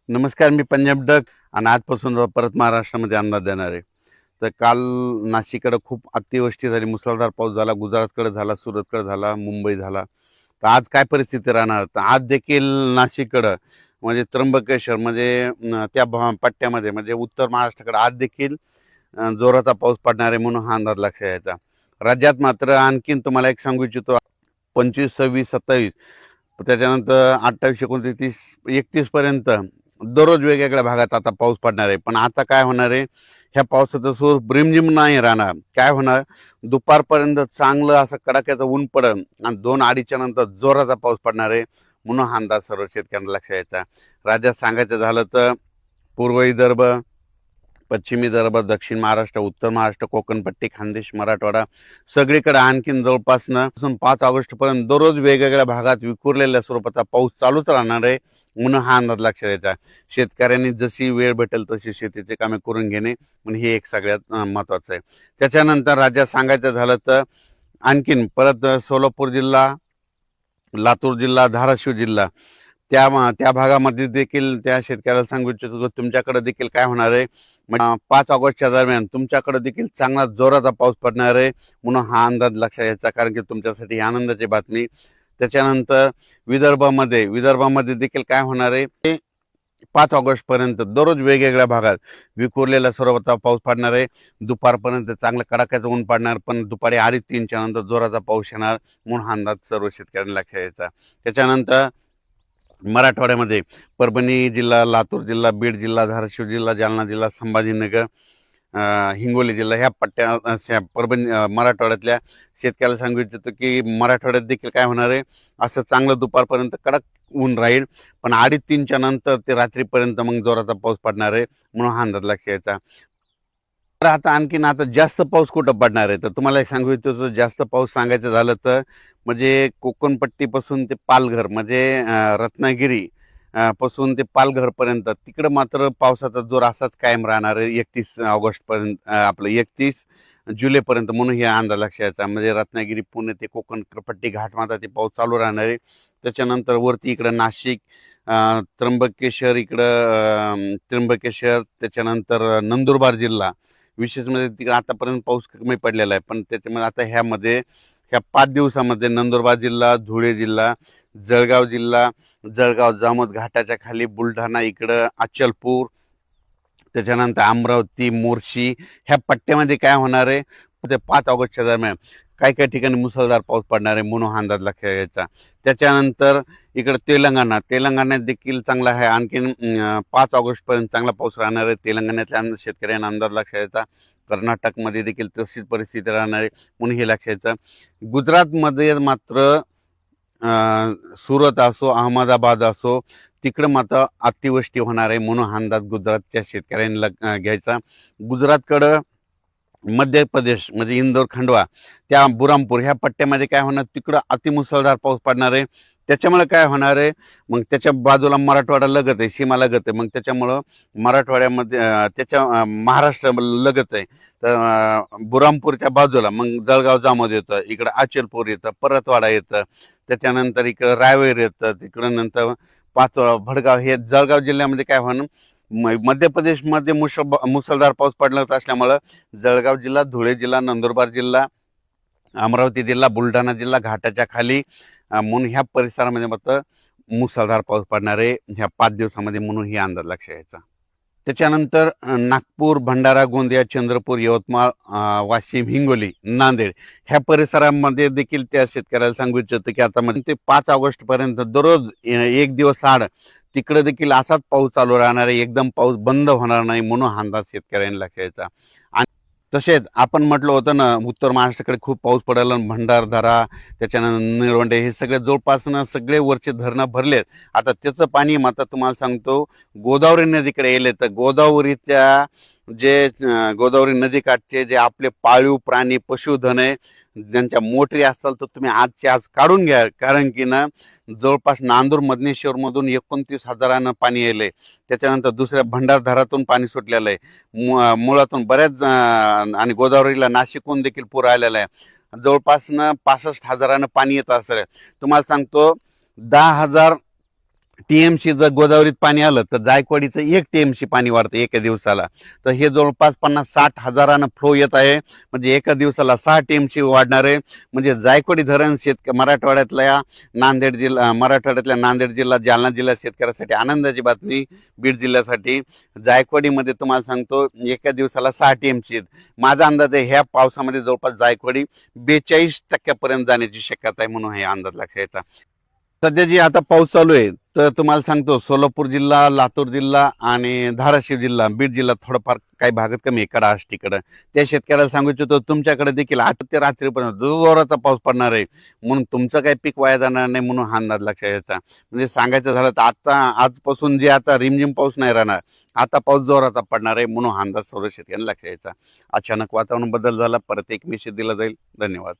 नमस्कार, मी पंजाब डक आणि आजपासून परत महाराष्ट्रामध्ये अंदाज देणार आहे. तर काल नाशिककडे खूप अतिवृष्टी झाली, मुसळधार पाऊस झाला, गुजरातकडे झाला, सुरतकडे झाला, मुंबई झाला. तर आज काय परिस्थिती राहणार? तर आज देखील नाशिककडं म्हणजे त्र्यंबकेश्वर म्हणजे त्या पट्ट्यामध्ये म्हणजे उत्तर महाराष्ट्राकडे आज देखील जोराचा पाऊस पडणार आहे म्हणून हा अंदाज लक्षात यायचा. राज्यात मात्र आणखीन तुम्हाला एक सांगू इच्छितो, 25, 26, 27 त्याच्यानंतर 28, 29, 30, 31 पर्यंत दररोज वेगवेगळ्या भागात आता पाऊस पडणार आहे. पण आता काय होणार आहे, ह्या पावसाचं स्वरूप रिमझिम नाही राहणार. काय होणार, दुपारपर्यंत चांगलं असं कडाक्याचं ऊन पडेल आणि 2-2:30च्या नंतर जोराचा पाऊस पडणार आहे म्हणून हा अंदाज सर्व शेतकऱ्यांना लक्षात यायचा. राज्यात सांगायचं झालं तर पूर्व विदर्भ, पश्चिम विदर्भ, दक्षिण महाराष्ट्र, उत्तर महाराष्ट्र, कोकणपट्टी, खानदेश, मराठवाडा सगळीकडे आणखीन जवळपासनं 5 ऑगस्टपर्यंत दररोज वेगवेगळ्या भागात विखुरलेल्या स्वरूपाचा पाऊस चालूच राहणार आहे म्हणून हा अंदाज लक्षात यायचा. शेतकऱ्यांनी जशी वेळ भेटेल तशी शेतीची कामे करून घेणे म्हणजे हे एक सगळ्यात महत्त्वाचं आहे. त्याच्यानंतर राज्यात सांगायचं झालं तर आणखीन परत सोलापूर जिल्हा, लातूर जिल्हा, धाराशिव जिल्हा त्या भागामध्ये देखील त्या शेतकऱ्याला सांगू इच्छितो तुमच्याकडे देखील काय होणार आहे, 5 ऑगस्टच्या दरम्यान तुमच्याकडे देखील चांगला जोराचा पाऊस पडणार आहे म्हणून हा अंदाज लक्षात यायचा, कारण की तुमच्यासाठी आनंदाची बातमी. त्याच्यानंतर विदर्भामध्ये देखील काय होणार आहे, 5 ऑगस्टपर्यंत दररोज वेगवेगळ्या भागात विखुरलेल्या स्वरूपाचा पाऊस पडणार आहे. दुपारपर्यंत चांगलं कडाक्याचं ऊन पडणार, पण दुपारी 2:30-3च्या नंतर जोराचा पाऊस येणार म्हणून हा अंदाज सर्व शेतकऱ्यांना लक्षात यायचा. त्याच्यानंतर मराठवाड्यामध्ये परभणी जिल्हा, लातूर जिल्हा, बीड जिल्हा, धाराशिव जिल्हा, जालना जिल्हा, संभाजीनगर, हिंगोली जिल्हा ह्या पट्ट्या परभणी मराठवाड्यातल्या शेतकऱ्याला सांगू इच्छितो की मराठवाड्यात देखील काय होणार आहे, असं चांगलं दुपारपर्यंत कडक ऊन राहील, पण 2:30-3च्या नंतर ते रात्रीपर्यंत मग जोराचा पाऊस पडणार आहे म्हणून हा अंदाज लक्षात यायचा. तर आता जास्त पाऊस कुठं पडणार आहे, तर तुम्हाला एक सांगू इच्छितो जास्त पाऊस सांगायचं झालं तर म्हणजे कोकणपट्टीपासून ते पालघर म्हणजे रत्नागिरी पासून ते पालघरपर्यंत तिकडं मात्र पावसाचा जोर असाच कायम राहणार आहे 31 ऑगस्टपर्यंत, आपलं 31 जुलैपर्यंत म्हणून हे अंदाज लक्षात यायचा. म्हणजे रत्नागिरी, पुणे ते कोकणपट्टी घाटमाथा ते पाऊस चालू राहणार आहे. त्याच्यानंतर वरती इकडं नाशिक, त्र्यंबकेश्वर, त्याच्यानंतर नंदुरबार जिल्हा विशेष म्हणजे तिकडे आतापर्यंत पाऊस कमी पडलेला आहे, पण त्याच्यामध्ये आता ह्या 5 दिवसामध्ये नंदुरबार जिल्हा, धुळे जिल्हा, जळगाव जिल्हा, जळगाव जामोद घाटाच्या खाली बुलढाणा इकडं अचलपूर, त्याच्यानंतर अमरावती, मोर्शी ह्या पट्ट्यामध्ये काय होणार आहे, ते 5 ऑगस्टच्या दरम्यान काही काही ठिकाणी मुसळधार पाऊस पडणार आहे म्हणून हा अंदाज लक्षात घ्यायचा. त्याच्यानंतर इकडं तेलंगणात देखील चांगला आहे, आणखीन 5 ऑगस्टपर्यंत चांगला पाऊस राहणार आहे. तेलंगणातल्या शेतकऱ्यांना अंदाज लक्षात यायचा. कर्नाटकमध्ये देखील तशीच परिस्थिती राहणार आहे म्हणून हे लक्षात यायचं. गुजरातमध्ये मात्र सुरत असो, अहमदाबाद असो, तिकडं मात्र अतिवृष्टी होणार आहे म्हणून हा अंदाज गुजरातच्या शेतकऱ्यांना घ्यायचा. गुजरातकडं मध्य प्रदेश म्हणजे इंदोर, खंडवा, त्या बुरामपूर ह्या पट्ट्यामध्ये काय होणार, तिकडं अतिमुसळधार पाऊस पडणार आहे. त्याच्यामुळे काय होणार आहे, मग त्याच्या बाजूला मराठवाडा लगत आहे, सीमा लगत आहे, मग त्याच्यामुळं मराठवाड्यामध्ये महाराष्ट्र लगत आहे. तर बुरामपूरच्या बाजूला मग जळगाव जामोद येतं, इकडं अचलपूर येतं, परतवाडा येतं, त्याच्यानंतर इकडं रायवेर येतं, तिकडं नंतर पाचोळा, भडगाव, हे जळगाव जिल्ह्यामध्ये काय होणं, मध्य प्रदेशमध्ये मुसळधार पाऊस पडणार असल्यामुळं जळगाव जिल्हा, धुळे जिल्हा, नंदुरबार जिल्हा, अमरावती जिल्हा, बुलढाणा जिल्हा घाटाच्या खाली म्हणून ह्या परिसरामध्ये मात्र मुसळधार पाऊस पडणार आहे ह्या 5 दिवसामध्ये म्हणून ही अंदाज लक्षात यायचा. त्याच्यानंतर नागपूर, भंडारा, गोंदिया, चंद्रपूर, यवतमाळ, वाशिम, हिंगोली, नांदेड ह्या परिसरामध्ये देखील त्या शेतकऱ्याला सांगू इच्छितो की आता म्हणजे ते 5 ऑगस्टपर्यंत दररोज 1 दिवस आड तिकडे देखील असाच पाऊस चालू राहणार आहे, एकदम पाऊस बंद होणार नाही म्हणून हा अंदाज शेतकऱ्यांनी लक्षात यायचा. आणि तसेच आपण म्हटलं होतं ना, उत्तर महाराष्ट्राकडे खूप पाऊस पडायला, भंडारदरा, त्याच्यानंतर निळवंडे हे सगळे जवळपासनं सगळे वरचे धरणं भरलेत. आता त्याचं पाणी मात्र तुम्हाला सांगतो गोदावरी नदीकडे येले, तर गोदावरी नदीकाठचे जे आपले पाळीव प्राणी, पशुधन आहे, ज्यांच्या मोटरी असतात तर तुम्ही आजच्या आज काढून घ्या, कारण की ना जवळपास नांदूर मधनेश्वरमधून 29,000 पाणी येले. त्याच्यानंतर दुसऱ्या भंडारधरातून पाणी सुटलेलं आहे, मुळातून बऱ्याच आणि गोदावरीला नाशिकहून देखील पूर आलेला आहे. जवळपासनं 65,000 पाणी येत असेल. तुम्हाला सांगतो 10,000 टीएमसी जर गोदावरीत पाणी आलं तर जायकवाडीचं 1 टीएमसी पाणी वाढतं एका दिवसाला. तर हे जवळपास 50-60 हजारानं फ्लो येत आहे. म्हणजे एका दिवसाला 6 टीएमसी वाढणार आहे. म्हणजे जायकवाडी धरण मराठवाड्यातल्या नांदेड जिल्हा, जालना जिल्हा शेतकऱ्यासाठी आनंदाची बातमी. बीड जिल्ह्यासाठी जायकवाडीमध्ये तुम्हाला सांगतो एका दिवसाला 6 टीएमसी. माझा अंदाज आहे ह्या पावसामध्ये जवळपास जायकवाडी 42% जाण्याची शक्यता आहे, म्हणून हे अंदाज लक्षात येतात. सध्या जी आता पाऊस चालू आहे तर तुम्हाला सांगतो सोलापूर जिल्हा, लातूर जिल्हा आणि धाराशिव जिल्हा, बीड जिल्हा थोडंफार काही भागात कमी आहे कडाष्टीकडं. त्या शेतकऱ्याला सांगू इच्छितो तुमच्याकडे देखील आता ते रात्रीपर्यंत जोराचा पाऊस पडणार आहे, म्हणून तुमचं काही पीक वाया जाणार नाही, म्हणून हा अंदाज लक्षात येता. म्हणजे सांगायचं झालं तर आता आजपासून जे आता रिमझिम पाऊस नाही राहणार, आता पाऊस जोराचा पडणार आहे, म्हणून हा अंदाज सर्व शेतकऱ्यांना लक्षात यायचा. अचानक वातावरण बदल झाला, परत एक मेसेज दिला जाईल. धन्यवाद.